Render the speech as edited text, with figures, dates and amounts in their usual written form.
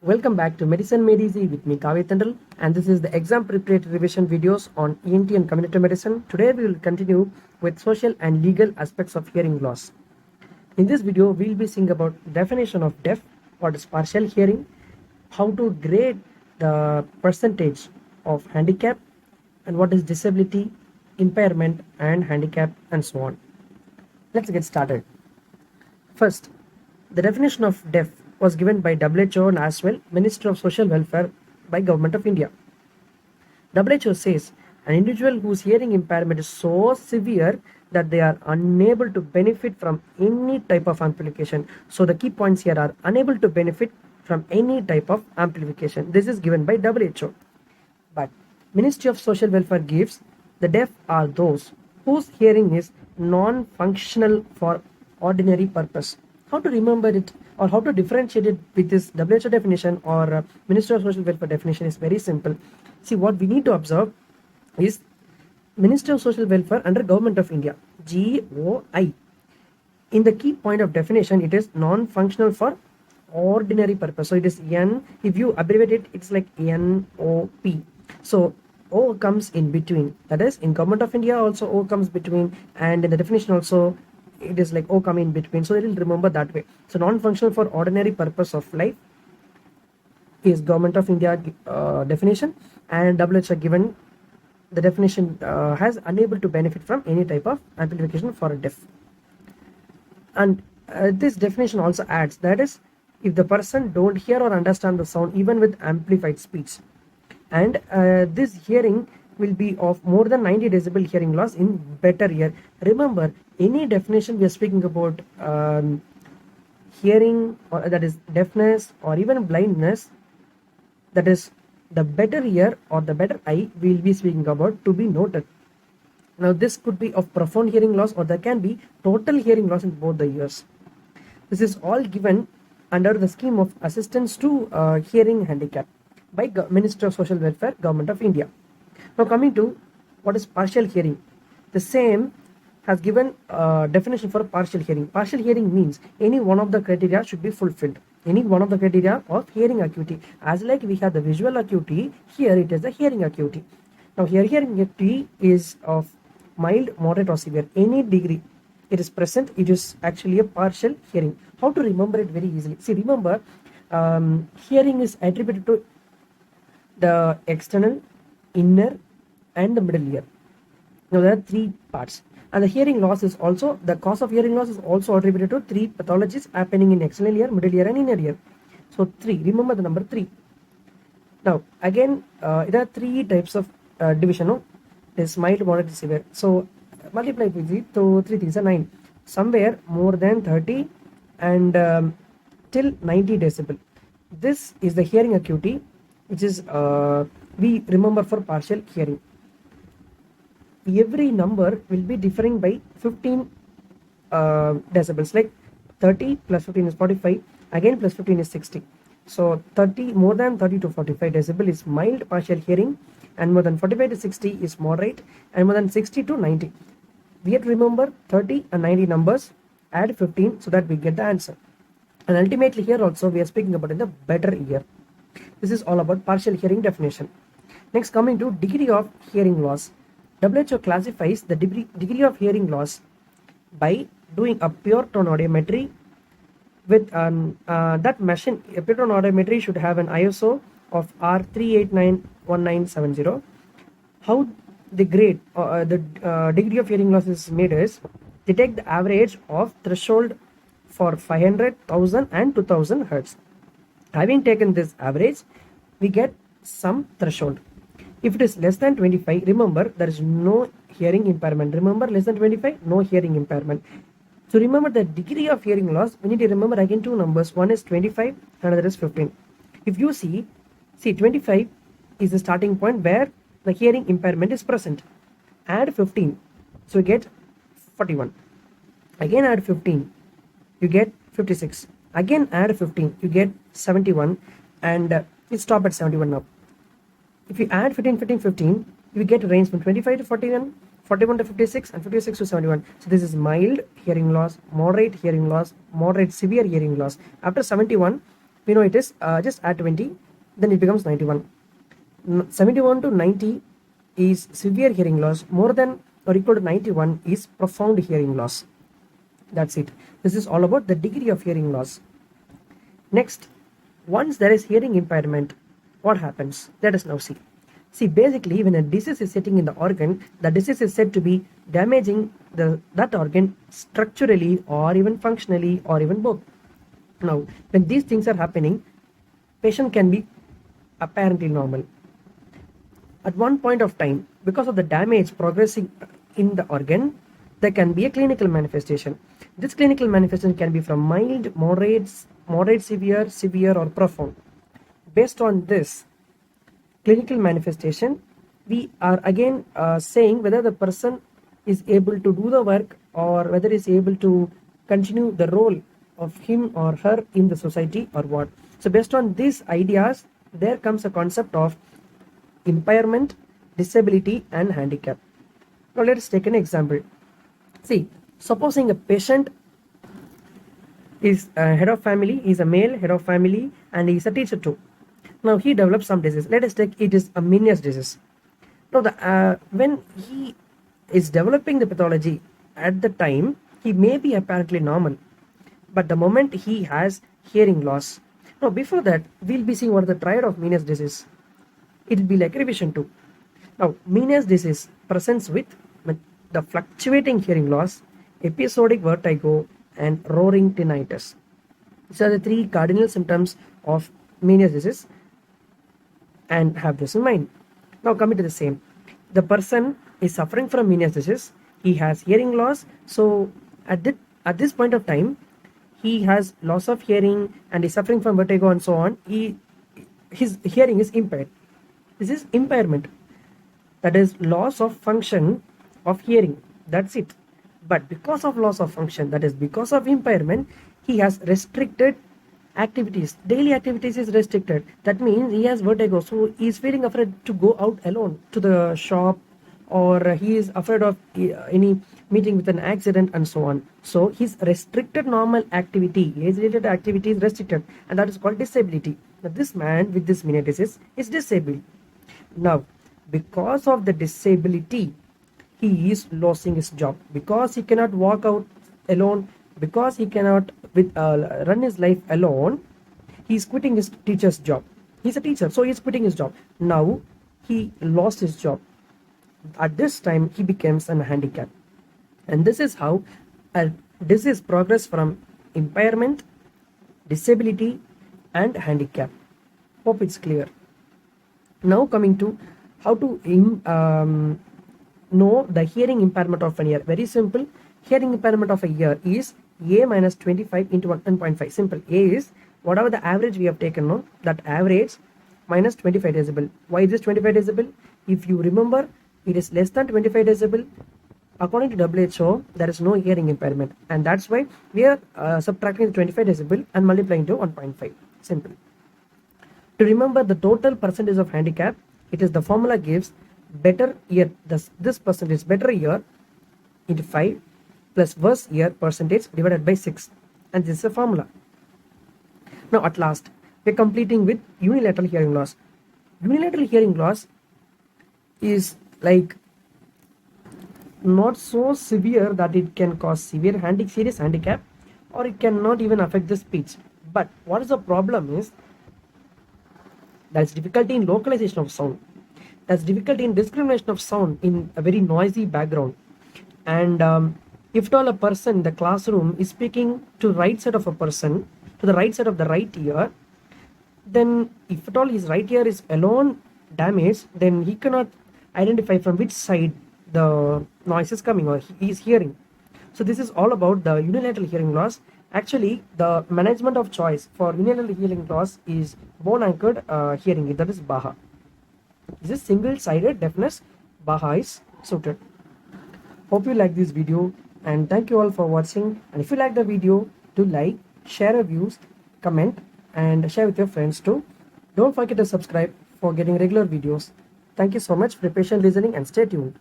Welcome back to Medicine Made Easy with me Kavya Tandal, and this is the exam preparatory revision videos on ENT and community medicine. Today we will continue with social and legal aspects of hearing loss. In this video we will be seeing about definition of deaf, what is partial hearing, how to grade the percentage of handicap, and what is disability, impairment and handicap, and so on. Let's get started. First, the definition of deaf was given by WHO and as well Minister of Social Welfare by Government of India. WHO says an individual whose hearing impairment is so severe that they are unable to benefit from any type of amplification. So the key points here are unable to benefit from any type of amplification. This is given by WHO. But Ministry of Social Welfare gives the deaf are those whose hearing is non-functional for ordinary purpose. How to remember it or how to differentiate it with this WHO definition or Ministry of Social Welfare definition is very simple. See, what we need to observe is Ministry of Social Welfare under Government of India, GOI. In the key point of definition, it is non-functional for ordinary purpose. So it is N. If you abbreviate it, it's like NOP. So O comes in between. That is, in Government of India also O comes between, and in the definition also it is like O come in between. So it will remember that way. So non-functional for ordinary purpose of life is Government of India definition, and WHO given the definition has unable to benefit from any type of amplification for a deaf. And this definition also adds, that is, if the person don't hear or understand the sound even with amplified speech, and this hearing will be of more than 90 decibel hearing loss in better ear. Remember, any definition we are speaking about hearing, or that is deafness or even blindness, that is the better ear or the better eye we will be speaking about to be noted. Now this could be of profound hearing loss, or there can be total hearing loss in both the ears. This is all given under the scheme of assistance to hearing handicap by Ministry of Social Welfare, Government of India. Now coming to what is partial hearing. The same has given definition for partial hearing. Partial hearing means any one of the criteria should be fulfilled. Any one of the criteria of hearing acuity. As like we have the visual acuity, here it is the hearing acuity. Now here hearing acuity is of mild, moderate or severe. Any degree it is present, it is actually a partial hearing. How to remember it very easily? See, remember, hearing is attributed to the external, inner and the middle ear. Now there are three parts, and the hearing loss is also, the cause of hearing loss is also attributed to three pathologies happening in external ear, middle ear and inner ear. So 3, remember the number 3. Now again, there are 3 types of division. No, is mild, moderate, severe. So multiply with it, so 3 things are 9. Somewhere more than 30 and till 90 decibel. This is the hearing acuity, which is we remember for partial hearing. Every number will be differing by 15 decibels, like 30 plus 15 is 45, again plus 15 is 60. So 30, more than 30 to 45 decibel is mild partial hearing, and more than 45 to 60 is moderate, and more than 60 to 90. We have to remember 30 and 90 numbers, add 15 so that we get the answer. And ultimately here also we are speaking about in the better ear. This is all about partial hearing definition. Next, coming to degree of hearing loss. WHO classifies the degree of hearing loss by doing a pure tone audiometry with that machine. A pure tone audiometry should have an ISO of R3891970. How the grade the degree of hearing loss is made is, they take the average of threshold for 500, 1000 and 2000 hertz. Having taken this average, we get some threshold. If it is less than 25, remember there is no hearing impairment. Remember, less than 25, no hearing impairment. So remember the degree of hearing loss, we need to remember again 2 numbers. One is 25, another is 15. If you see 25 is the starting point where the hearing impairment is present. Add 15, so you get 41. Again add 15, you get 56. Again add 15, you get 71, and you stop at 71 now. If you add 15, 15, 15, you get a range from 25 to 41, 41 to 56, and 56 to 71. So this is mild hearing loss, moderate hearing loss, moderate severe hearing loss. After 71, we know it is just add 20, then it becomes 91. 71 to 90 is severe hearing loss. More than or equal to 91 is profound hearing loss. That's it. This is all about the degree of hearing loss. Next, once there is hearing impairment, what happens? Let us now see. See, basically, when a disease is sitting in the organ, the disease is said to be damaging that organ structurally or even functionally or even both. Now, when these things are happening, patient can be apparently normal. At one point of time, because of the damage progressing in the organ, there can be a clinical manifestation. This clinical manifestation can be from mild, moderate, severe, or profound. Based on this clinical manifestation, we are again saying whether the person is able to do the work or whether is able to continue the role of him or her in the society or what. So based on these ideas, there comes a concept of impairment, disability, and handicap. Now let us take an example. See, supposing a patient is a head of family, is a male head of family, and he is a teacher too. Now he develops some disease. Let us take it is a Meniere's disease. Now when he is developing the pathology, at the time he may be apparently normal, but the moment he has hearing loss. Now before that, we'll be seeing what is the triad of Meniere's disease. It will be like revision 2. Now, Meniere's disease presents with the fluctuating hearing loss, episodic vertigo, and roaring tinnitus. These are the 3 cardinal symptoms of Meniere's disease, and have this in mind. Now, coming to the same, the person is suffering from Meniere's disease. He has hearing loss. So, at this point of time, he has loss of hearing and is suffering from vertigo and so on. His hearing is impaired. This is impairment, that is loss of function of hearing. That's it. But because of loss of function, that is because of impairment, he has restricted activities. Daily activities is restricted. That means he has vertigo, so he is feeling afraid to go out alone to the shop, or he is afraid of any meeting with an accident and so on. So his restricted normal activity, age-related activity is restricted, and that is called disability. Now this man with this Meniere disease is disabled. Now, because of the disability, he is losing his job because he cannot walk out alone, because he cannot run his life alone. He is quitting his teacher's job. He's a teacher, so he is quitting his job. Now, he lost his job. At this time, he becomes a handicap. And this is how a disease progress from impairment, disability, and handicap. Hope it's clear. Now coming to how to know the hearing impairment of an ear. Very simple. Hearing impairment of a ear is A minus 25 into 1.5. Simple. A is whatever the average we have taken, no, that average minus 25 decibel. Why is this 25 decibel? If you remember, it is less than 25 decibel. According to WHO, there is no hearing impairment, and that's why we are subtracting the 25 decibel and multiplying to 1.5. Simple. To remember the total percentage of handicap, it is the formula gives better ear, this percentage better ear into 5 plus worse ear percentage divided by 6, and this is the formula. Now at last, we are completing with unilateral hearing loss. Unilateral hearing loss is like not so severe that it can cause serious handicap, or it cannot even affect the speech. But what is the problem is that's difficulty in localization of sound. That's difficulty in discrimination of sound in a very noisy background. And if at all a person in the classroom is speaking to right side of a person, to the right side of the right ear, then if at all his right ear is alone damaged, then he cannot identify from which side the noise is coming or he is hearing. So this is all about the unilateral hearing loss. Actually, the management of choice for unilateral hearing loss is bone anchored hearing, that is BAHA. This is single-sided deafness. BAHA is suited. Hope you like this video, and thank you all for watching. And if you like the video, do like, share your views, comment, and share with your friends too. Don't forget to subscribe for getting regular videos. Thank you so much for your patient listening, and stay tuned.